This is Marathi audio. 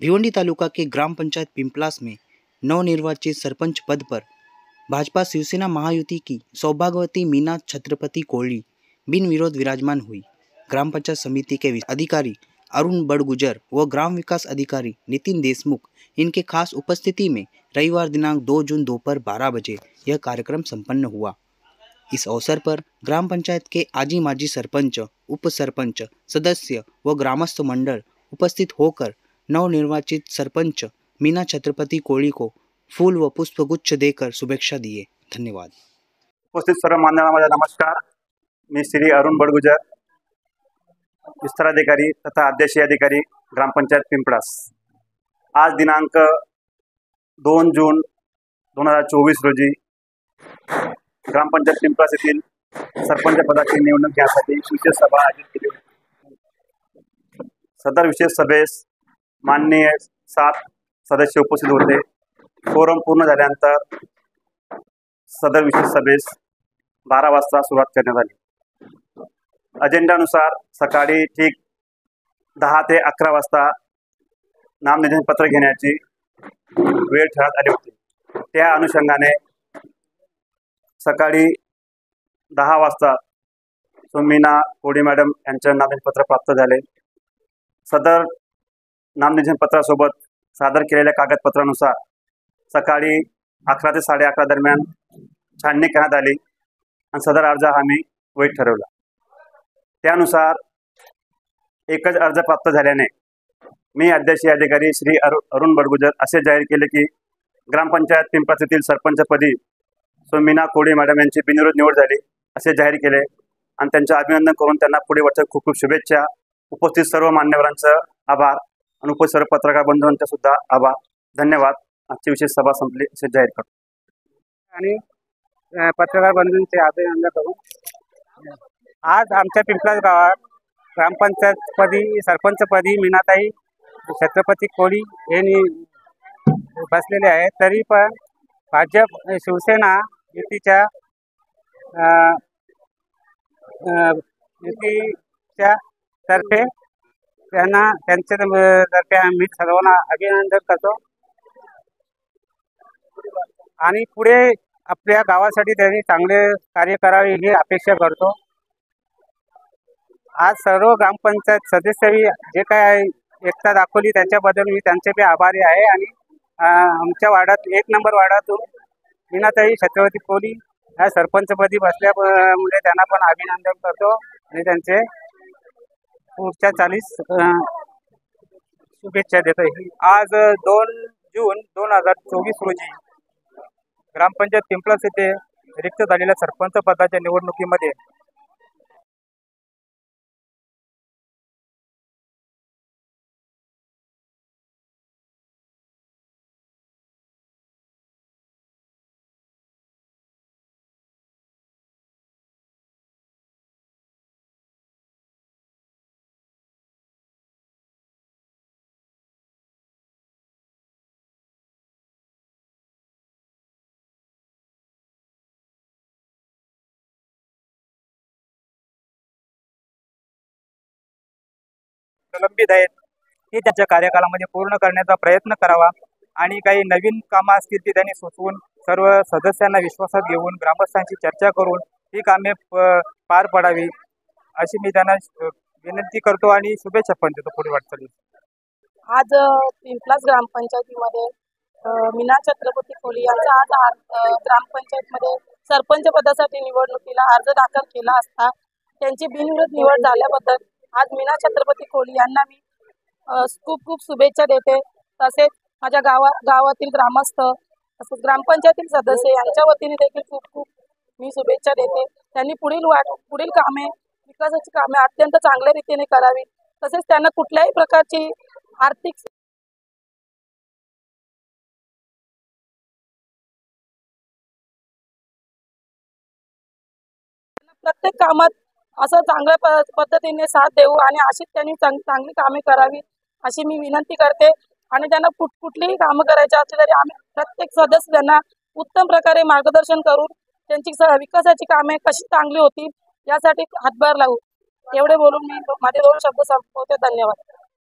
भिवंडी तालुका के ग्राम पंचायत पिंपलास में नवनिर्वाचित सरपंच पद पर भाजपा शिवसेना महायुति की सौभाग्यवती मीना छत्रपति कोहली बिन विरोध विराजमान हुई। ग्राम पंचायत समिति के अधिकारी अरुण बड़गुजर व ग्राम विकास अधिकारी नितिन देशमुख इनके खास उपस्थिति में रविवार दिनांक 2 जून दोपहर 12 बजे यह कार्यक्रम संपन्न हुआ। इस अवसर पर ग्राम पंचायत के आजी माजी सरपंच, उप सरपंच, सदस्य व ग्रामस्थ मंडल उपस्थित होकर नवनिर्वाचित सरपंच मीना छत्रपति कोहली को फूल व पुष्पगुच्छ देकर शुभेच्छा दिए। धन्यवाद। उपस्थित सर्व मान्यवरांना माझा नमस्कार। मी श्री अरुण बड़गुजर, विस्ताराधिकारी तथा अध्यक्षीय अधिकारी ग्रामपंचायत पिंपळास। आज दिनांक 2 जून 2024 रोजी ग्रामपंचायत पिंपळास येथील सरपंच पदाची निवडणूक घेण्यासाठी विशेष सभा आयोजित केली होती। सदर विशेष सभेस माननीय 7 सदस्य उपस्थित होते। फोरम पूर्ण झाल्यानंतर सदर विशेष सभेस 12 वाजता सुरुवात करण्यात आली। अजेंडानुसार सकाळी ठीक 10 ते 11 वाजता नामनिर्देशन पत्र घेण्याची वेळ ठरवण्यात आली होती। त्या अनुषंगाने सकाळी 10 वाजता मीना कोहली मॅडम यांचे नामनिर्देशन पत्र प्राप्त झाले। सदर नामनिर्देशन पत्रासोबत सादर केलेल्या कागदपत्रानुसार सकाळी 11 ते 11:30 दरम्यान छाननी करण्यात आली आणि सदर अर्ज आम्ही वैध ठरवला। त्यानुसार एकच अर्ज प्राप्त झाल्याने मी अध्यक्षीय अधिकारी श्री अरुण बड़गुजर असे जाहीर केले की ग्रामपंचायत पिंपळास येथील सरपंचपदी मीना कोहली मॅडम यांची बिनविरोध निवड झाली असे जाहीर केले आणि त्यांचे अभिनंदन करून त्यांना पुढे वाटचाल खूप खूप शुभेच्छा। उपस्थित सर्व मान्यवरांचे आभार आणि उपस्थित सर्व पत्रकार बंधूंचे सुद्धा आभार। धन्यवाद। आजची विशेष सभा संपली असे जाहीर करतो आणि पत्रकार बंधूंचे अभिनंदन करून आज आमच्या पिंपळास गावात ग्रामपंचायतपदी सरपंचपदी मीनाताई छत्रपती कोहली यांनी बसलेले आहेत। तरी पण भाजप शिवसेना युतीच्या तर्फे त्यांच्यातर्फे आम्ही सर्वांना अभिनंदन करतो आणि पुढे आपल्या गावासाठी त्यांनी चांगले कार्य करावे ही अपेक्षा करतो। आज सर्व ग्रामपंचायत सदस्यांनी जे काय एकता दाखवली त्याच्याबद्दल मी त्यांचे बी आभारी आहे आणि आमच्या वार्डात 1 नंबर वार्डातून मीनाताई छत्रपती कोहली ह्या सरपंचपदी बसल्यामुळे त्यांना पण अभिनंदन करतो आणि त्यांचे पुढच्या 40 शुभेच्छा देतो। आज 2 जून 2024 रोजी ग्रामपंचायत पिंपळास येथे रिक्त झालेल्या सरपंच पदाच्या निवडणुकीमध्ये प्रलंबित आहेत ते त्यांच्या कार्यकालामध्ये पूर्ण करण्याचा प्रयत्न करावा आणि काही नवीन कामं असतील ती त्यांनी सुचवून सर्व सदस्यांना विश्वासात घेऊन ग्रामस्थांची चर्चा करून ही कामे पार पडावी अशी मी त्यांना विनंती करतो आणि शुभेच्छा पण देतो पुढे वाटचाली। आज पिंपळास ग्रामपंचायतीमध्ये मीना छत्रपती कोहली यांचा आज ग्रामपंचायतमध्ये सरपंच पदासाठी निवडणुकीला अर्ज दाखल केला असता त्यांची बिनविरोध निवड झाल्याबद्दल आज मीना छत्रपती कोहली यांना मी खूप खूप शुभेच्छा देते। तसेच माझ्या गावातील ग्रामस्थ तसेच ग्रामपंचायतीतील सदस्य यांच्या वतीने देखील खूप खूप मी शुभेच्छा देते। त्यांनी पुढील कामे विकासाची कामे अत्यंत चांगल्या रीतीने करावी। तसेच त्यांना कुठल्याही प्रकारची आर्थिक प्रत्येक कामात असं चांगल्या पद्धतीने साथ देऊ आणि अशीच त्यांनी चांगली कामे करावी अशी मी विनंती करते। आणि त्यांना कुठलीही कामं करायची असली तरी आम्ही प्रत्येक सदस्य त्यांना उत्तम प्रकारे मार्गदर्शन करून त्यांची विकासाची कामे कशी चांगली होतील यासाठी हातभार लावू। एवढे बोलून मी माझे 2 शब्द संपवते। धन्यवाद।